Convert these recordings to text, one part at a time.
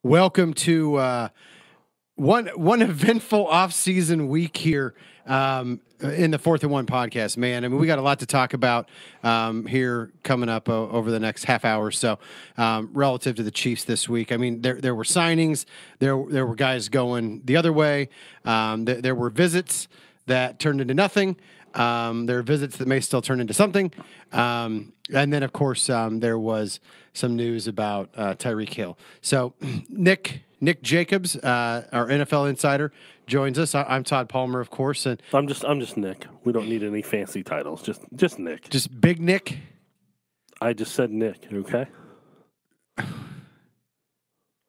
Welcome to one eventful off-season week here in the 4th and 1 podcast, man. I mean, we got a lot to talk about here coming up over the next half hour or so relative to the Chiefs this week. I mean, there were signings, there were guys going the other way, there were visits that turned into nothing. There are visits that may still turn into something. And then, of course, there was some news about Tyreek Hill. So Nick Jacobs, our NFL insider, joins us. I'm Todd Palmer, of course. And I'm just Nick. We don't need any fancy titles. Just Nick. Just Big Nick? I just said Nick, okay?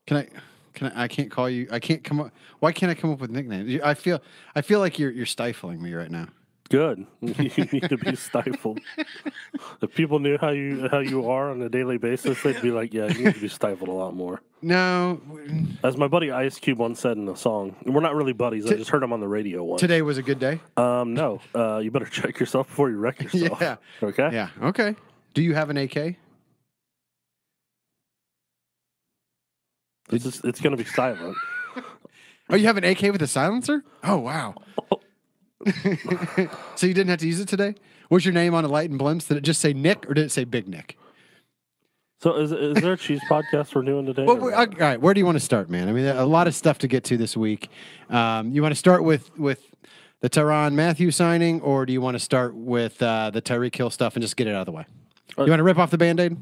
I can't call you. I can't come up. Why can't I come up with nicknames? I feel like you're stifling me right now. Good. You need to be stifled. If people knew how you are on a daily basis, they'd be like, "Yeah, you need to be stifled a lot more." No. As my buddy Ice Cube once said in a song, we're not really buddies. I just heard him on the radio once. Today was a good day? No. You better check yourself before you wreck yourself. Yeah. Okay? Yeah. Okay. Do you have an AK? It's going to be silent. Oh, you have an AK with a silencer? Oh, wow. So you didn't have to use it today? Was your name on a light and blimps? Did it just say Nick or did it say Big Nick? So is there a Chiefs podcast we're doing today? Well, all right, where do you want to start, man? I mean, a lot of stuff to get to this week. You want to start with the Tyrann Mathieu signing, or do you want to start with the Tyreek Hill stuff and just get it out of the way? You want to rip off the Band-Aid?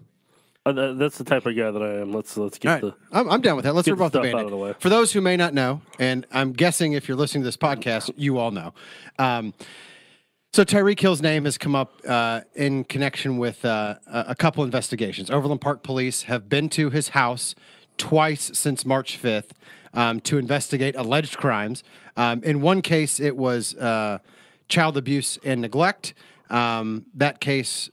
That's the type of guy that I am. Let's get right. I'm down with that. Let's rip off the Band-Aid. Out of the way. For those who may not know, and I'm guessing if you're listening to this podcast, you all know. So Tyreek Hill's name has come up in connection with a couple investigations. Overland Park Police have been to his house twice since March 5th to investigate alleged crimes. In one case, it was child abuse and neglect. That case,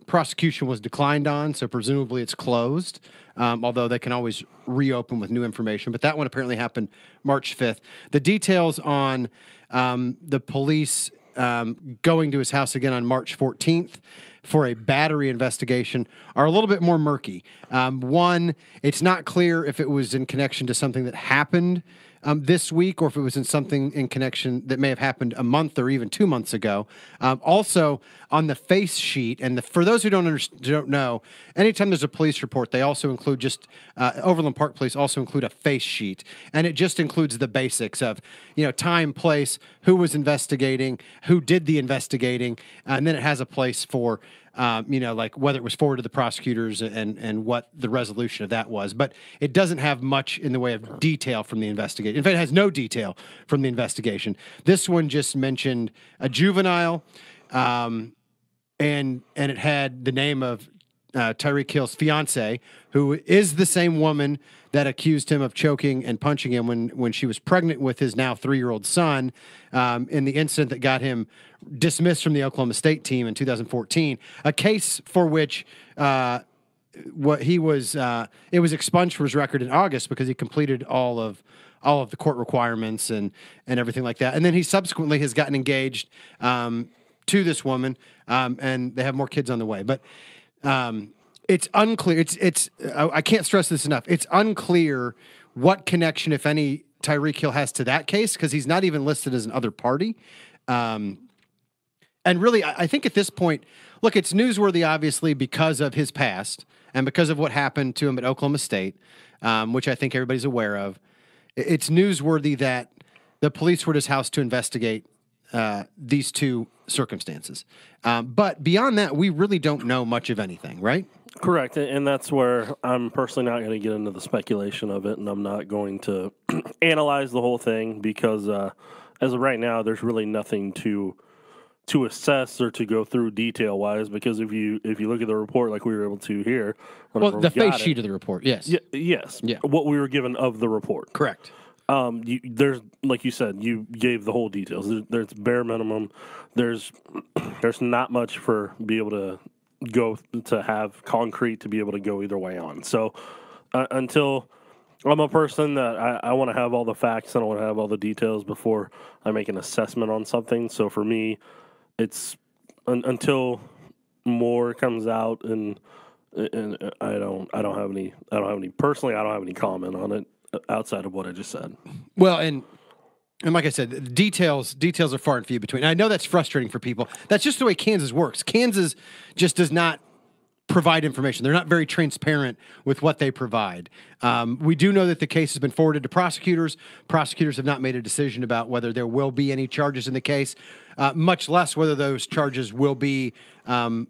prosecution was declined on, so presumably it's closed, although they can always reopen with new information. But that one apparently happened March 5th. The details on the police going to his house again on March 14th for a battery investigation are a little bit more murky. One, it's not clear if it was in connection to something that happened this week, or if it was in something in connection that may have happened a month or even 2 months ago. Also, on the face sheet, and for those who don't know, anytime there's a police report, they also include Overland Park Police also include a face sheet, and it just includes the basics of time, place, who was investigating, who did the investigating, and then it has a place for like whether it was forwarded to the prosecutors and what the resolution of that was. But it doesn't have much in the way of detail from the investigation. In fact, it has no detail from the investigation. This one just mentioned a juvenile, and it had the name of Tyreek Hill's fiance, who is the same woman that accused him of choking and punching him when she was pregnant with his now 3-year-old son in the incident that got him dismissed from the Oklahoma State team in 2014, a case for which it was expunged from his record in August because he completed all of the court requirements and everything like that. And then he subsequently has gotten engaged to this woman, and they have more kids on the way. But it's unclear. I can't stress this enough. It's unclear what connection, if any, Tyreek Hill has to that case, because he's not even listed as an other party. And really, I think at this point, look, it's newsworthy, obviously, because of his past and because of what happened to him at Oklahoma State, which I think everybody's aware of. It's newsworthy that the police were at his house to investigate these two circumstances. But beyond that, we really don't know much of anything, right? Correct, and that's where I'm personally not going to get into the speculation of it, and I'm not going to analyze the whole thing because as of right now, there's really nothing to assess or to go through detail-wise, because if you look at the report like we were able to here... Well, the face sheet of the report, yes. Yes, yeah. What we were given of the report. Correct. There's, like you said, you gave the whole details. There's bare minimum. There's not much for be able to go to have concrete to be able to go either way on. So until I'm a person that I want to have all the facts and I want to have all the details before I make an assessment on something. So for me, it's until more comes out and I don't have any comment on it. outside of what I just said. Well, and like I said, the details are far and few between. And I know that's frustrating for people. That's just the way Kansas works. Kansas just does not provide information. They're not very transparent with what they provide. We do know that the case has been forwarded to prosecutors. Prosecutors have not made a decision about whether there will be any charges in the case, much less whether those charges will be, to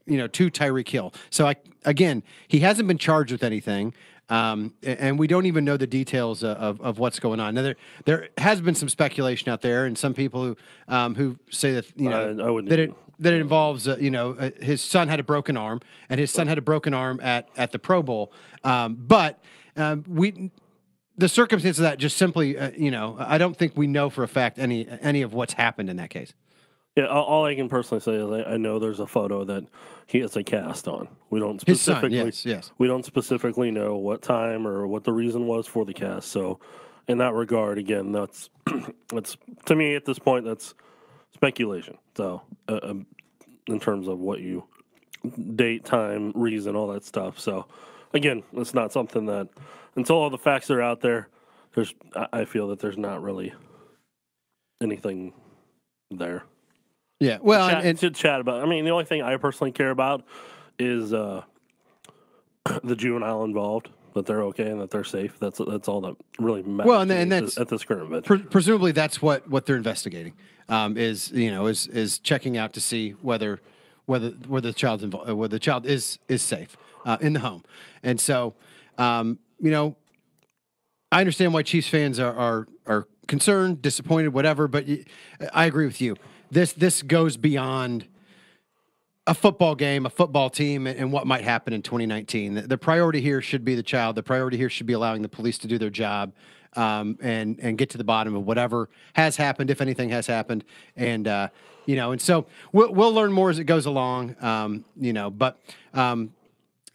Tyreek Hill. So again, he hasn't been charged with anything. And we don't even know the details of what's going on. Now, there has been some speculation out there, and some people who say that that it involves his son had a broken arm, and his son had a broken arm at the Pro Bowl. But the circumstances of that just simply I don't think we know for a fact any of what's happened in that case. Yeah, all I can personally say is I know there's a photo that he has a cast on. We don't specifically, his son, yes. We don't specifically know what time or what the reason was for the cast. So, in that regard, again, that's to me at this point that's speculation. So, in terms of what you date, time, reason, all that stuff. So, again, it's not something that until all the facts are out there, I feel that there's not really anything there. Yeah, well, and to chat about. I mean, the only thing I personally care about is the juvenile involved, that they're okay and that they're safe. That's all that really matters. Well, and that's at this current venture. Presumably, that's what they're investigating. Is checking out to see whether the child's involved, whether the child is safe in the home, and so I understand why Chiefs fans are concerned, disappointed, whatever. But I agree with you. This goes beyond a football game, a football team, and what might happen in 2019. The priority here should be the child. The priority here should be allowing the police to do their job and get to the bottom of whatever has happened, if anything has happened. And and so we'll learn more as it goes along.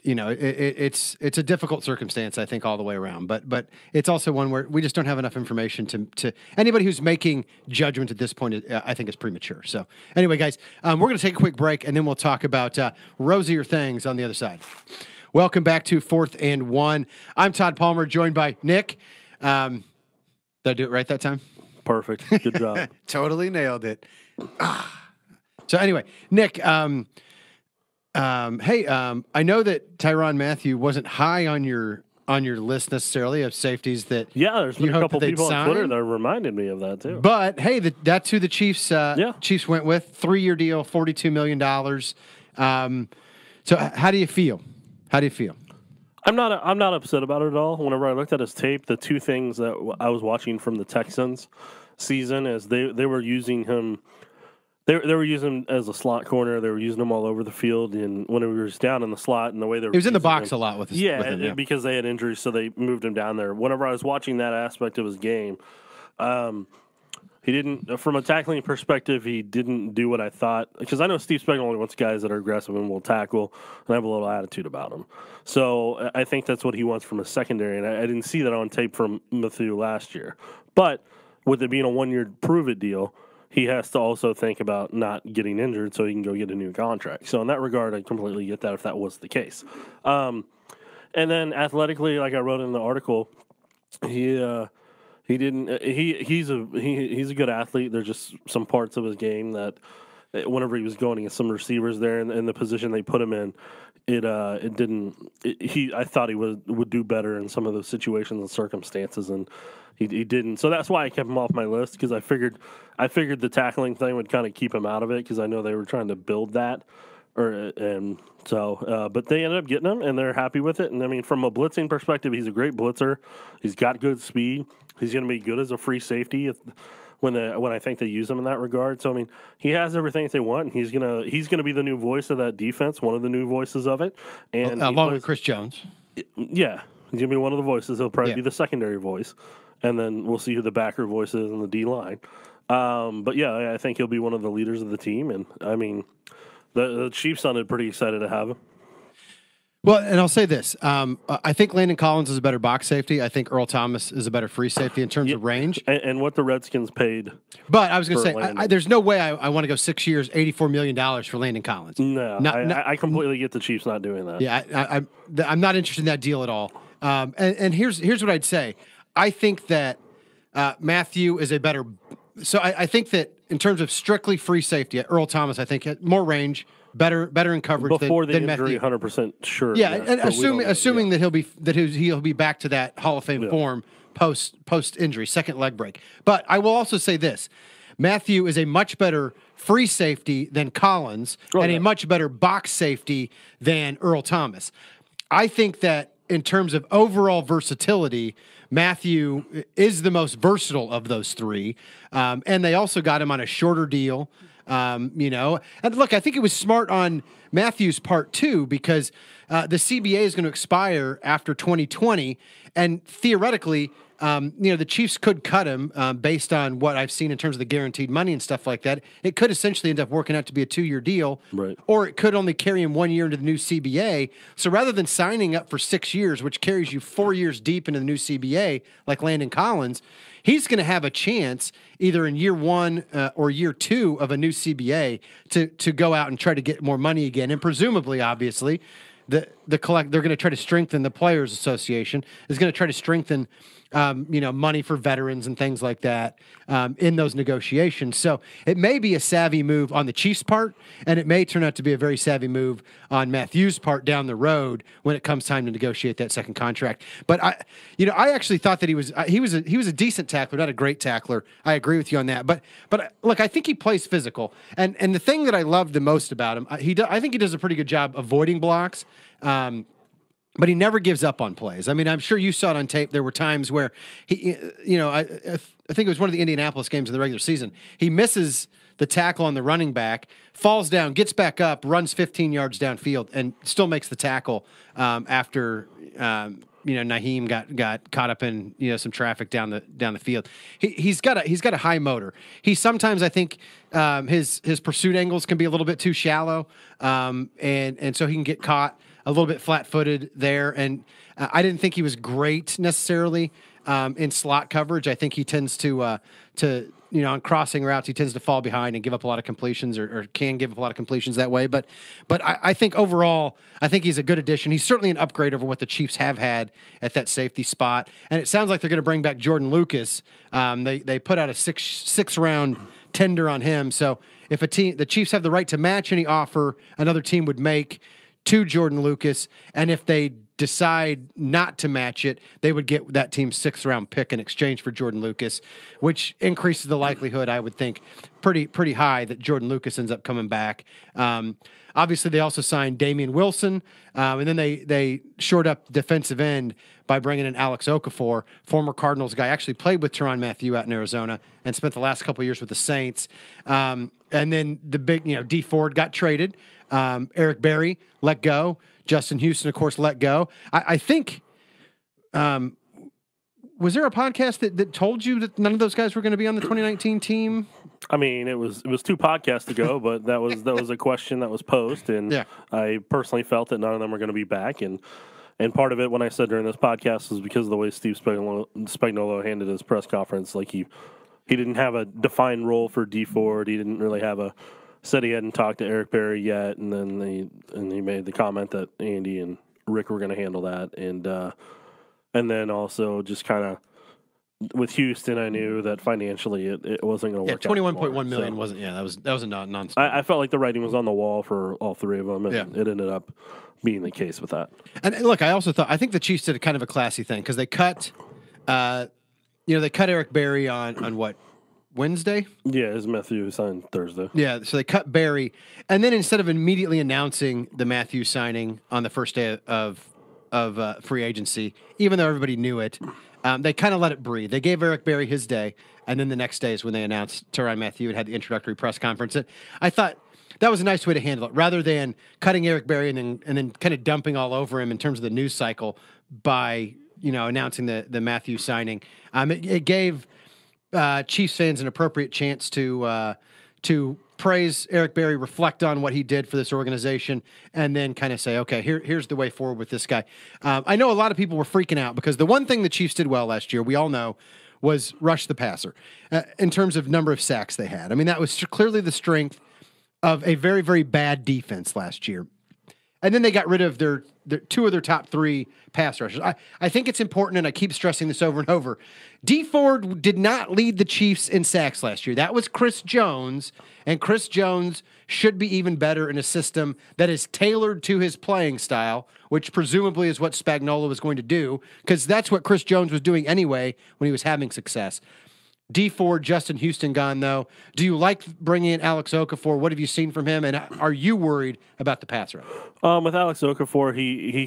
It's a difficult circumstance, I think, all the way around. But it's also one where we just don't have enough information to anybody who's making judgment at this point. I think is premature. So anyway, guys, we're going to take a quick break, and then we'll talk about rosier things on the other side. Welcome back to 4th and 1. I'm Todd Palmer, joined by Nick. Did I do it right that time? Perfect. Good job. Totally nailed it. So anyway, Nick. I know that Tyrann Mathieu wasn't high on your list necessarily of safeties that. Yeah, there's been a couple people on Twitter that reminded me of that too. But hey, that's who the Chiefs Chiefs went with. 3-year deal, $42 million. So how do you feel? I'm not upset about it at all. Whenever I looked at his tape, the two things that I was watching from the Texans season is they were using him. They were using him as a slot corner. They were using him all over the field, and when he was down in the slot, and the way they were, he was in the box him, a lot with him. Yeah, because they had injuries, so they moved him down there. Whenever I was watching that aspect of his game, he didn't, from a tackling perspective, he didn't do what I thought. Because I know Steve Spagnuolo wants guys that are aggressive and will tackle and have a little attitude about them. So I think that's what he wants from a secondary, and I didn't see that on tape from Mathieu last year. But with it being a one-year prove-it deal, he has to also think about not getting injured so he can go get a new contract. So in that regard, I completely get that if that was the case. And then athletically, like I wrote in the article, he's a good athlete. There's just some parts of his game that whenever he was going against some receivers there in the position they put him in, I thought he would do better in some of those situations and circumstances, and he didn't. So that's why I kept him off my list, because I figured the tackling thing would kind of keep him out of it, because I know they were trying to build that. But they ended up getting him, and they're happy with it. And I mean, from a blitzing perspective, he's a great blitzer. He's got good speed. He's going to be good as a free safety when I think they use him in that regard. So I mean, he has everything that they want. And he's gonna be the new voice of that defense, one of the new voices of it, and along with Chris Jones. Yeah, he's gonna be one of the voices. He'll probably be the secondary voice, and then we'll see who the backer voice is in the D line. But yeah, I think he'll be one of the leaders of the team, and I mean, the Chiefs sounded pretty excited to have him. Well, and I'll say this. I think Landon Collins is a better box safety. I think Earl Thomas is a better free safety in terms of range. And what the Redskins paid. But I was going to say, there's no way I want to go 6 years, $84 million for Landon Collins. No, I completely get the Chiefs not doing that. Yeah, I'm not interested in that deal at all. And here's what I'd say. I think that Matthew is a better. So I think that in terms of strictly free safety, Earl Thomas, I think, had more range, better in coverage Before than the injury, Matthew. 100% sure. Yeah, yes, and but we don't know. assuming that he'll be back to that Hall of Fame form post injury, second leg break. But I will also say this: Matthew is a much better free safety than Collins, and a much better box safety than Earl Thomas. I think that in terms of overall versatility, Matthew is the most versatile of those three, and they also got him on a shorter deal. And look, I think it was smart on Matthew's part too, because the CBA is going to expire after 2020, and theoretically, the Chiefs could cut him based on what I've seen in terms of the guaranteed money and stuff like that. It could essentially end up working out to be a 2-year deal, right? Or it could only carry him 1 year into the new CBA. So rather than signing up for 6 years, which carries you 4 years deep into the new CBA, like Landon Collins, he's going to have a chance either in year 1 or year 2 of a new CBA to go out and try to get more money again, and presumably, obviously, they're going to try to strengthen the Players Association. Is going to try to strengthen money for veterans and things like that in those negotiations. So it may be a savvy move on the Chiefs' part, and it may turn out to be a very savvy move on Matthew's part down the road when it comes time to negotiate that second contract. But I actually thought that he was a decent tackler, not a great tackler. I agree with you on that. But look, I think he plays physical, and the thing that I loved the most about him, I think he does a pretty good job avoiding blocks. But he never gives up on plays. I mean, I'm sure you saw it on tape. There were times where he, I think it was one of the Indianapolis games in the regular season. He misses the tackle on the running back, falls down, gets back up, runs 15 yards downfield, and still makes the tackle after Naheem got caught up in some traffic down the field. He's got a high motor. He sometimes, I think, his pursuit angles can be a little bit too shallow, and so he can get caught a little bit flat-footed there. And I didn't think he was great necessarily in slot coverage. I think he tends to on crossing routes, he tends to fall behind and give up a lot of completions, or can give up a lot of completions that way. But I think overall, I think he's a good addition. He's certainly an upgrade over what the Chiefs have had at that safety spot. And it sounds like they're going to bring back Jordan Lucas. They put out a six round tender on him. So if the Chiefs have the right to match any offer another team would make to Jordan Lucas, and if they decide not to match it, they would get that team's 6th round pick in exchange for Jordan Lucas, which increases the likelihood, I would think, pretty high that Jordan Lucas ends up coming back. Obviously, they also signed Damian Wilson, and then they shored up defensive end by bringing in Alex Okafor, former Cardinals guy, actually played with Tyrann Mathieu out in Arizona and spent the last couple of years with the Saints. And then the big, Dee Ford got traded. Eric Berry let go. Justin Houston, of course, let go. I think, was there a podcast that told you that none of those guys were going to be on the 2019 team? I mean, it was 2 podcasts ago, but that was a question that was posed, and yeah. I personally felt that none of them were going to be back, and part of it, when I said during this podcast, was because of the way Steve Spagnuolo handled his press conference. Like he didn't have a defined role for Dee Ford. He didn't really have said he hadn't talked to Eric Berry yet, and then he made the comment that Andy and Rick were going to handle that, and then also just kind of with Houston, I knew that financially it wasn't going to work. Yeah, $21.1 million wasn't. Yeah, that was a non. I felt like the writing was on the wall for all 3 of them, and it ended up being the case with that. And look, I think the Chiefs did a kind of a classy thing because they cut, they cut Eric Berry on what? Wednesday? Yeah, his Matthew signed Thursday. Yeah, so they cut Berry, and then instead of immediately announcing the Matthew signing on the first day of free agency, even though everybody knew it, they kind of let it breathe. They gave Eric Berry his day, and then the next day is when they announced Tyrann Mathieu and had the introductory press conference. And I thought that was a nice way to handle it, rather than cutting Eric Berry and then kind of dumping all over him in terms of the news cycle by announcing the Matthew signing. It gave Chiefs fans an appropriate chance to praise Eric Berry, reflect on what he did for this organization, and then kind of say, okay, here's the way forward with this guy. I know a lot of people were freaking out because the one thing the Chiefs did well last year, we all know, was rush the passer in terms of number of sacks they had. I mean, that was clearly the strength of a very, very bad defense last year. And then they got rid of their two of their top three pass rushers. I think it's important, and I keep stressing this over and over. Dee Ford did not lead the Chiefs in sacks last year. That was Chris Jones, and Chris Jones should be even better in a system that is tailored to his playing style, which presumably is what Spagnuolo was going to do, because that's what Chris Jones was doing anyway when he was having success. Dee Ford, Justin Houston gone, though. Do you like bringing in Alex Okafor? What have you seen from him, and are you worried about the pass rush? With Alex Okafor, he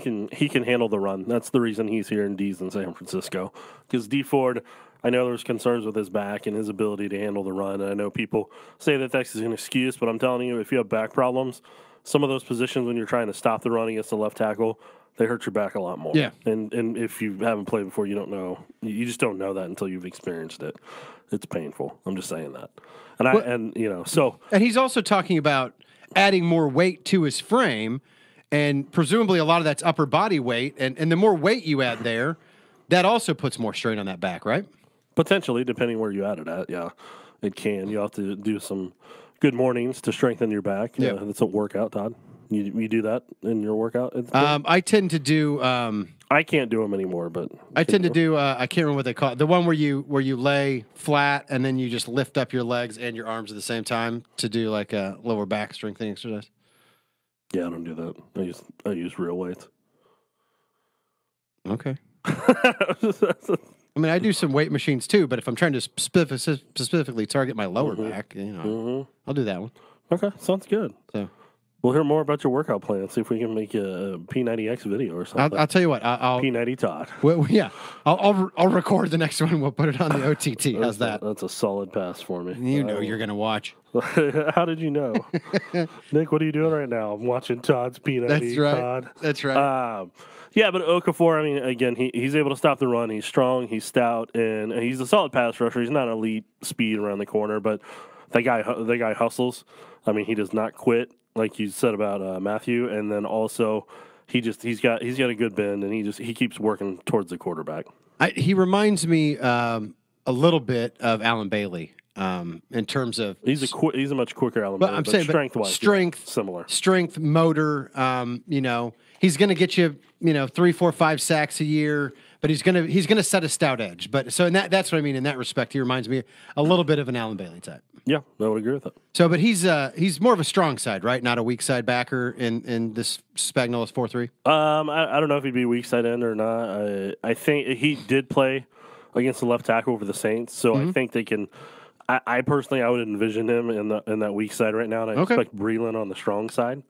can handle the run. That's the reason he's here in D's in San Francisco. Because Dee Ford, I know there's concerns with his back and his ability to handle the run. And I know people say that that's an excuse, but I'm telling you, if you have back problems, some of those positions when you're trying to stop the run against the left tackle, they hurt your back a lot more. Yeah. And if you haven't played before, you don't know. You just don't know that until you've experienced it. It's painful. I'm just saying that. And he's also talking about adding more weight to his frame, and presumably a lot of that's upper body weight. And the more weight you add there, that also puts more strain on that back, right? Potentially, depending where you add it at. Yeah, it can. You have to do some good mornings to strengthen your back. Yeah. That's a workout, Todd. You do that in your workout? I tend to do. I can't do them anymore, but I tend to do. I can't remember what they call it. The one where you lay flat and then you just lift up your legs and your arms at the same time to do like a lower back strengthening exercise. Yeah, I don't do that. I use real weights. Okay. I mean, I do some weight machines too, but if I'm trying to specifically target my lower back, I'll do that one. Okay, sounds good. So. We'll hear more about your workout plan. See if we can make a P90X video or something. I'll tell you what. I'll P90 Todd. Well, yeah, I'll record the next one. We'll put it on the OTT. How's that? That's a solid pass for me. You know you're gonna watch. How did you know, Nick? What are you doing right now? I'm watching Todd's P90. That's right. Todd. That's right. Yeah, but Okafor, I mean, again, he's able to stop the run. He's strong. He's stout, and he's a solid pass rusher. He's not elite speed around the corner, but that guy hustles. I mean, he does not quit. Like you said about Matthew, and then also he's got a good bend, and he keeps working towards the quarterback. He reminds me a little bit of Alan Bailey in terms of he's a much quicker Alan Bailey. I'm saying strength, similar strength, motor. He's going to get you 3, 4, 5 sacks a year, but he's going to set a stout edge. But so that's what I mean in that respect. He reminds me a little bit of an Alan Bailey type. Yeah, I would agree with that. So, but he's more of a strong side, right? Not a weak side backer in this Spagnuolo's 4-3. I don't know if he'd be weak side end or not. I think he did play against the left tackle over the Saints, so I think they can. I personally, I would envision him in that weak side right now, and I expect Breeland on the strong side.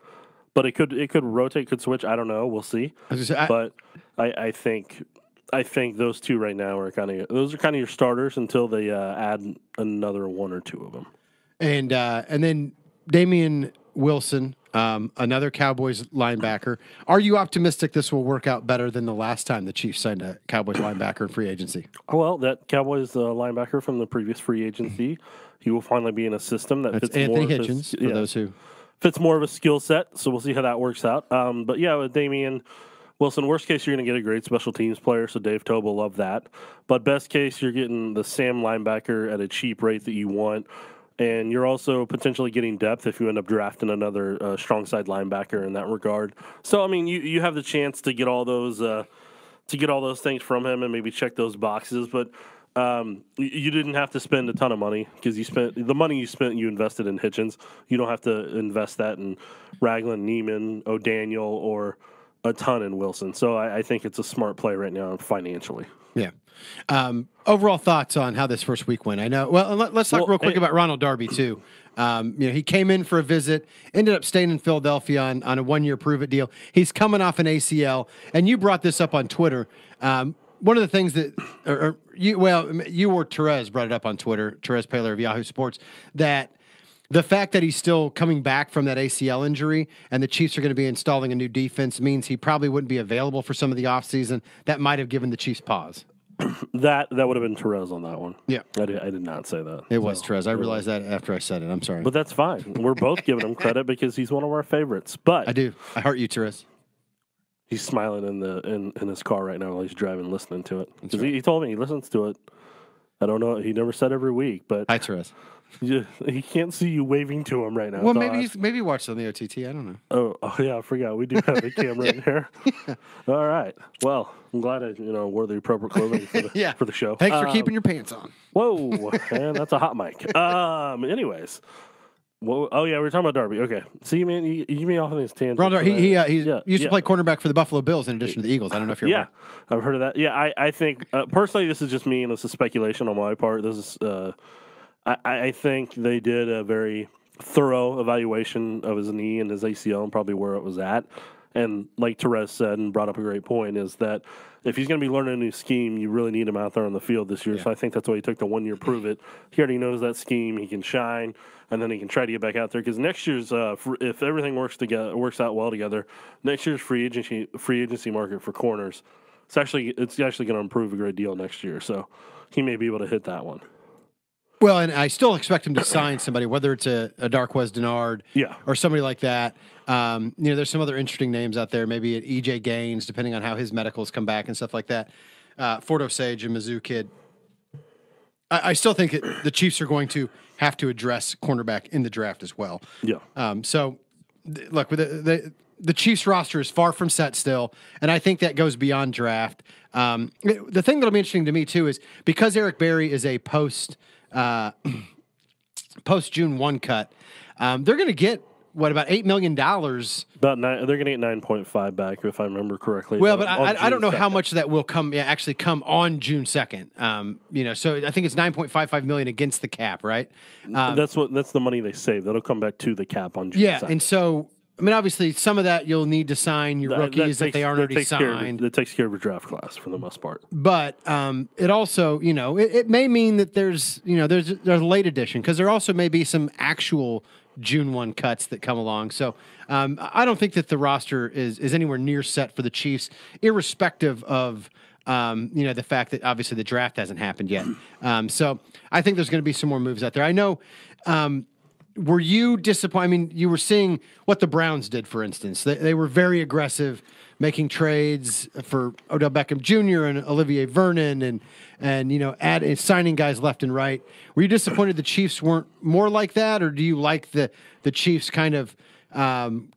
But it could rotate, could switch. I don't know. We'll see. But I think those two right now are kind of your starters until they add another one or two of them. And then Damian Wilson, another Cowboys linebacker. Are you optimistic this will work out better than the last time the Chiefs signed a Cowboys linebacker in free agency? Well, that Cowboys linebacker from the previous free agency, he will finally be in a system that fits Anthony more Hitchens, for those who fits more of a skill set. So we'll see how that works out. But yeah, with Damian Wilson, worst case, you're going to get a great special teams player, so Dave Tobe will love that. But best case, you're getting the Sam linebacker at a cheap rate that you want, and you're also potentially getting depth if you end up drafting another strong side linebacker in that regard. So, I mean, you have the chance to get all those things from him and maybe check those boxes, but you didn't have to spend a ton of money because the money you invested in Hitchens. You don't have to invest that in Ragland, Neiman, O'Daniel, or a ton in Wilson. So I think it's a smart play right now financially. Yeah. Overall thoughts on how this first week went? I know. Well, let's talk real quick about Ronald Darby too. He came in for a visit, ended up staying in Philadelphia on a 1-year prove-it deal. He's coming off an ACL, and you brought this up on Twitter. One of the things that, you or Therese brought it up on Twitter, Therese Paylor of Yahoo Sports, that the fact that he's still coming back from that ACL injury and the Chiefs are going to be installing a new defense means he probably wouldn't be available for some of the offseason. That might have given the Chiefs pause. That would have been Therese on that one. Yeah. I did not say that. It was Therese. I realized that after I said it. I'm sorry. But that's fine. We're both giving him credit because he's one of our favorites. But I do. I heart you, Therese. He's smiling in his car right now while he's driving, listening to it. Because he told me he listens to it. I don't know. He never said every week, but hi, Therese. He can't see you waving to him right now. Well, Todd. maybe he watched on the OTT. I don't know. Oh yeah, I forgot. We do have a camera in here. All right. Well, I'm glad I wore the appropriate clothing for the show. Thanks for keeping your pants on. Whoa, man, that's a hot mic. Anyways. Well, oh yeah, we were talking about Darby. Okay, see, man, you give me off on these tangents. Ron Darby, he used to play cornerback for the Buffalo Bills in addition to the Eagles. I don't know if you're aware. I've heard of that. Yeah, I think personally, this is just me, and this is speculation on my part. This is, I think they did a very thorough evaluation of his knee and his ACL and probably where it was at. And like Therese said and brought up a great point is that if he's going to be learning a new scheme, you really need him out there on the field this year. Yeah. So I think that's why he took the 1 year prove it. He already knows that scheme. He can shine, and then he can try to get back out there. Because next year's, if everything works out well together, next year's free agency market for corners, it's actually going to improve a great deal next year. So he may be able to hit that one. Well, and I still expect him to sign somebody, whether it's a Darqueze Dennard or somebody like that. There's some other interesting names out there, maybe at EJ Gaines, depending on how his medicals come back and stuff like that. Fort Osage, a Mizzou kid. I still think the Chiefs are going to have to address cornerback in the draft as well. Yeah. Look, the Chiefs roster is far from set still, and I think that goes beyond draft. The thing that'll be interesting to me, too, is because Eric Berry is a post June 1 cut, they're going to get about $8 million. They're going to get 9.5 back if I remember correctly. Well, but I don't know how much of that will actually come on June 2nd. So I think it's $9.55 million against the cap, right? That's the money they save. That'll come back to the cap on June 2nd. And so obviously some of that you'll need to sign your rookies if they aren't already signed. That takes care of your draft class for the most part. But it also, it may mean that there's a late edition because there also may be some actual June 1 cuts that come along. So I don't think that the roster is anywhere near set for the Chiefs, irrespective of the fact that obviously the draft hasn't happened yet. So I think there's going to be some more moves out there. I know. Were you disappointed? You were seeing what the Browns did, for instance. They were very aggressive, making trades for Odell Beckham Jr. and Olivier Vernon, and signing guys left and right. Were you disappointed the Chiefs weren't more like that, or do you like the Chiefs' kind of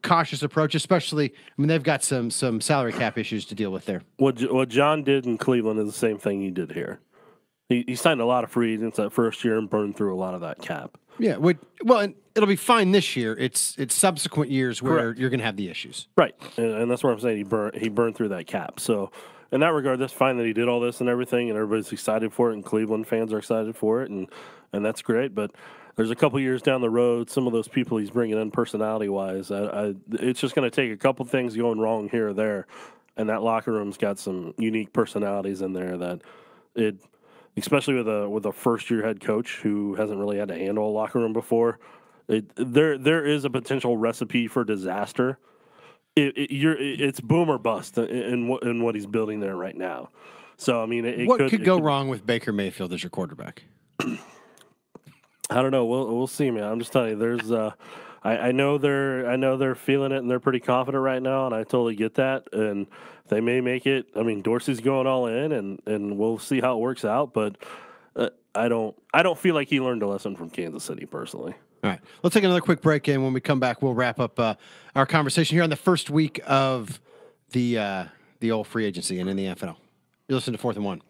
cautious approach? Especially, they've got some salary cap issues to deal with there. What John did in Cleveland is the same thing he did here. He signed a lot of free agents that first year and burned through a lot of that cap. Yeah, well, and it'll be fine this year. It's subsequent years where you're going to have the issues. Right, and that's what I'm saying. He burned through that cap. So in that regard, that's fine that he did all this and everything, and everybody's excited for it, and Cleveland fans are excited for it, and that's great. But there's a couple years down the road, some of those people he's bringing in personality-wise, it's just going to take a couple things going wrong here or there, and that locker room's got some unique personalities in there that it. Especially with a first-year head coach who hasn't really had to handle a locker room before, there is a potential recipe for disaster. It's boom or bust in what he's building there right now. So what could go wrong with Baker Mayfield as your quarterback? I don't know. We'll see, man. I'm just telling you. There's I know they're feeling it and they're pretty confident right now, and I totally get that. And they may make it. Dorsey's going all in, and we'll see how it works out. But I don't feel like he learned a lesson from Kansas City personally. All right, let's take another quick break, and when we come back, we'll wrap up our conversation here on the first week of the old free agency and in the NFL. You listen to 4th and 1.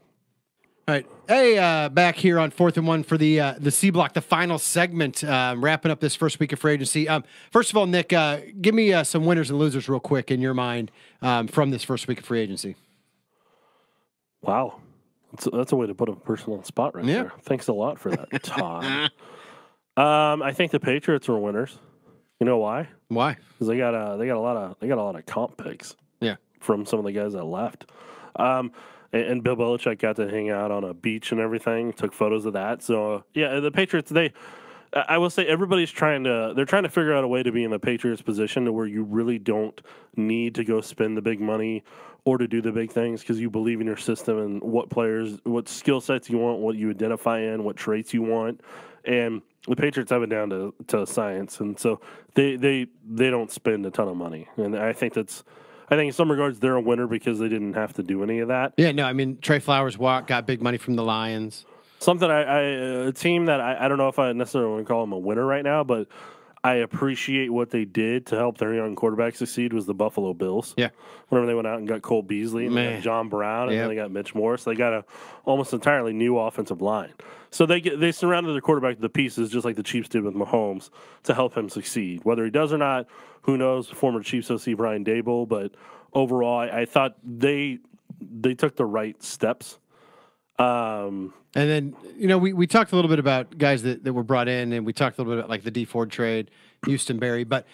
All right. Hey, back here on 4th and 1 for the C Block, the final segment, wrapping up this first week of free agency. First of all, Nick, give me some winners and losers real quick in your mind from this first week of free agency. Wow. That's a way to put a person on the spot right there. Thanks a lot for that, Todd. I think the Patriots were winners. You know why? Why? Because they got a lot of comp picks. Yeah. From some of the guys that left. And Bill Belichick got to hang out on a beach and everything, took photos of that. So, the Patriots, I will say everybody's trying to figure out a way to be in the Patriots position to where you really don't need to go spend the big money or to do the big things because you believe in your system and what skill sets you want, what you identify in, what traits you want. And the Patriots have it down to science. And so they don't spend a ton of money. And I think in some regards they're a winner because they didn't have to do any of that. Yeah, no, Trey Flowers got big money from the Lions. Something a team that I don't know if I necessarily want to call them a winner right now, but I appreciate what they did to help their young quarterback succeed was the Buffalo Bills. Yeah. Whenever they went out and got Cole Beasley and they got John Brown and then they got Mitch Morse, they got a almost entirely new offensive line. So they surrounded their quarterback with the pieces just like the Chiefs did with Mahomes to help him succeed. Whether he does or not, who knows? Former Chiefs OC Brian Daboll, but overall, I thought they took the right steps. And then, we talked a little bit about guys that were brought in, and we talked a little bit about like the D Ford trade, Houston Berry. But,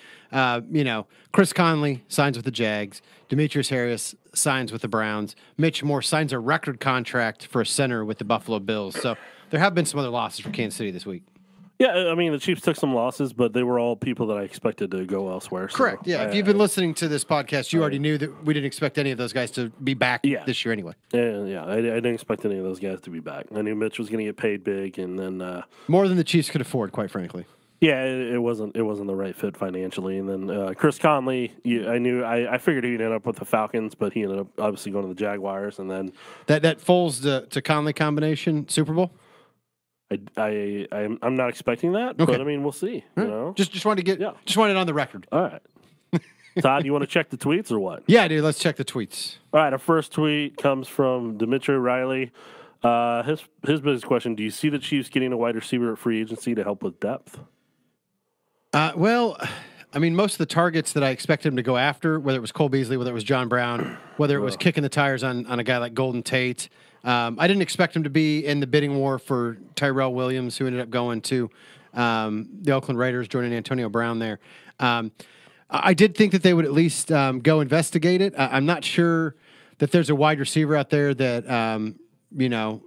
Chris Conley signs with the Jags. Demetrius Harris signs with the Browns. Mitch Moore signs a record contract for a center with the Buffalo Bills. So there have been some other losses for Kansas City this week. Yeah, I mean, the Chiefs took some losses, but they were all people that I expected to go elsewhere. Correct. Yeah, if you've been listening to this podcast, you already knew that we didn't expect any of those guys to be back this year anyway. Yeah, I didn't expect any of those guys to be back. I knew Mitch was going to get paid big, and then more than the Chiefs could afford, quite frankly. Yeah, it wasn't the right fit financially, and then Chris Conley, I figured he'd end up with the Falcons, but he ended up obviously going to the Jaguars, and then that Foles to Conley combination Super Bowl. I'm not expecting that, but I mean we'll see. You know, just wanted to just wanted it on the record. All right, Todd, you want to check the tweets or what? Yeah, dude. Let's check the tweets. All right, our first tweet comes from Dimitri Riley. His biggest question: do you see the Chiefs getting a wide receiver at free agency to help with depth? Well, I mean, most of the targets that I expected him to go after, whether it was Cole Beasley, whether it was John Brown, whether it was kicking the tires on a guy like Golden Tate. I didn't expect him to be in the bidding war for Tyrell Williams, who ended up going to the Oakland Raiders, joining Antonio Brown there. I did think that they would at least go investigate it. I'm not sure that there's a wide receiver out there that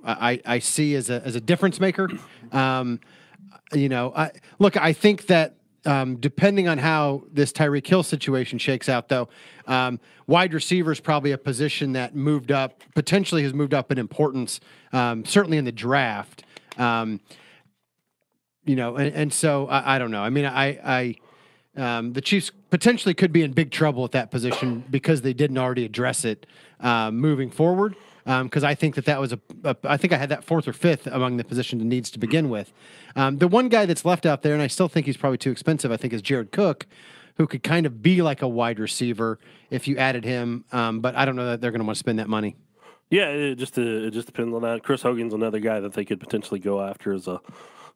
I see as a difference maker. I think that depending on how this Tyreek Hill situation shakes out, though, wide receiver is probably a position that potentially has moved up in importance, certainly in the draft. And so I don't know. I mean, the Chiefs potentially could be in big trouble at that position because they didn't already address it moving forward. Because I think that was I think I had that fourth or fifth among the position that needs to begin with. The one guy that's left out there, and I still think he's probably too expensive, I think is Jared Cook, who could kind of be like a wide receiver if you added him. But I don't know that they're going to want to spend that money. Yeah, it just depends on that. Chris Hogan's another guy that they could potentially go after as a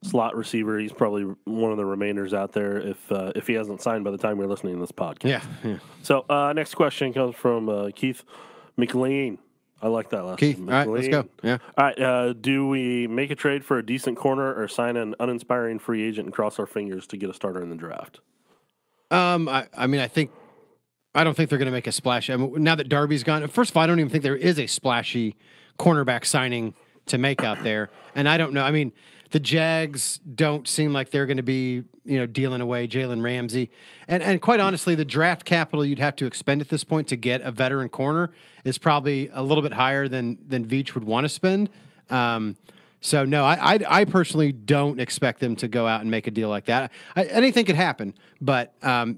slot receiver. He's probably one of the remainers out there if he hasn't signed by the time we're listening to this podcast. Yeah. So next question comes from Keith McLean. I like that last Keith. name. All right, let's go. Yeah. All right. Do we make a trade for a decent corner or sign an uninspiring free agent and cross our fingers to get a starter in the draft? I don't think they're going to make a splash. I mean, now that Darby's gone, first of all, I don't even think there is a splashy cornerback signing to make out there. And I don't know. I mean, the Jags don't seem like they're going to be, dealing away Jalen Ramsey. And quite honestly, the draft capital you'd have to expend at this point to get a veteran corner is probably a little bit higher than Veach would want to spend. So no, I personally don't expect them to go out and make a deal like that. Anything could happen, but I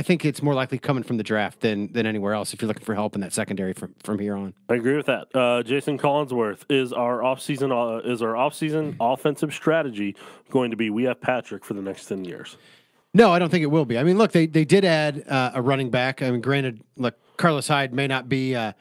think it's more likely coming from the draft than anywhere else if you're looking for help in that secondary from here on. I agree with that. Jason Collinsworth, is our offseason offensive strategy going to be we have Patrick for the next 10 years? No, I don't think it will be. I mean, look, they did add a running back. I mean, granted, look, Carlos Hyde may not be a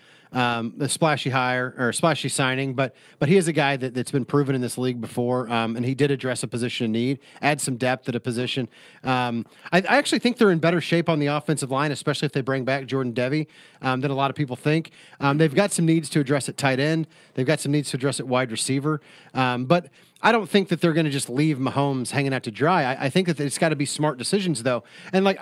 splashy hire or a splashy signing, but he is a guy that's been proven in this league before, and he did address a position in need, add some depth at a position. I actually think they're in better shape on the offensive line, especially if they bring back Jordan Devey, than a lot of people think. They've got some needs to address at tight end. They've got some needs to address at wide receiver, but I don't think that they're going to just leave Mahomes hanging out to dry. I think that it's got to be smart decisions, though. And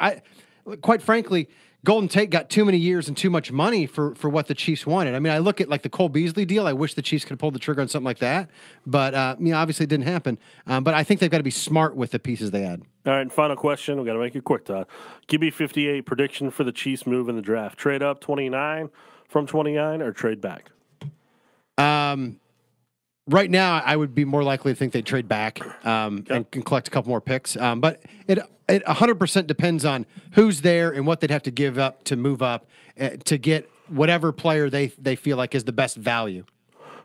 quite frankly, Golden Tate got too many years and too much money for what the Chiefs wanted. I mean, I look at like the Cole Beasley deal. I wish the Chiefs could have pulled the trigger on something like that, but obviously it didn't happen. But I think they've got to be smart with the pieces they add. All right, and final question. We got to make it quick, Todd. QB 58 prediction for the Chiefs move in the draft: trade up 29 from 29 or trade back? Right now, I would be more likely to think they'd trade back and can collect a couple more picks. But it 100% depends on who's there and what they'd have to give up to move up to get whatever player they feel like is the best value.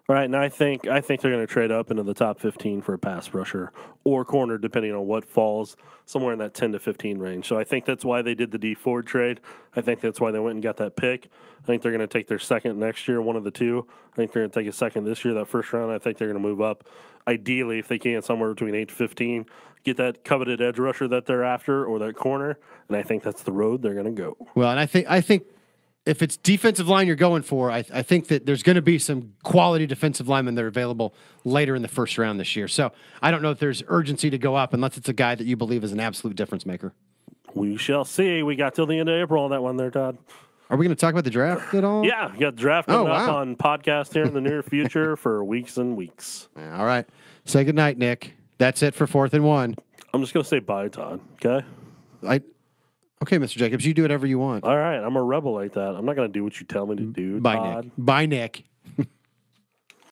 All right, and I think they're going to trade up into the top 15 for a pass rusher or corner, depending on what falls somewhere in that 10 to 15 range. So I think that's why they did the D Ford trade. I think that's why they went and got that pick. I think they're going to take their second next year, one of the two. I think they're going to take a second this year, that first round. I think they're going to move up, ideally, if they can, somewhere between 8 to 15, get that coveted edge rusher that they're after or that corner. And I think that's the road they're going to go. Well, and I think if it's defensive line you're going for, I think that there's going to be some quality defensive linemen that are available later in the first round this year. So I don't know if there's urgency to go up unless it's a guy that you believe is an absolute difference maker. We shall see. We got till the end of April on that one there, Todd. Are we going to talk about the draft at all? Yeah, we got the draft coming up on podcast here in the near future for weeks and weeks. All right. Say goodnight, Nick. That's it for 4th and 1. I'm just going to say bye, Todd. Okay? Okay, Mr. Jacobs, you do whatever you want. All right. I'm a rebel like that. I'm not going to do what you tell me to do, Bye, Todd. Nick. Bye, Nick.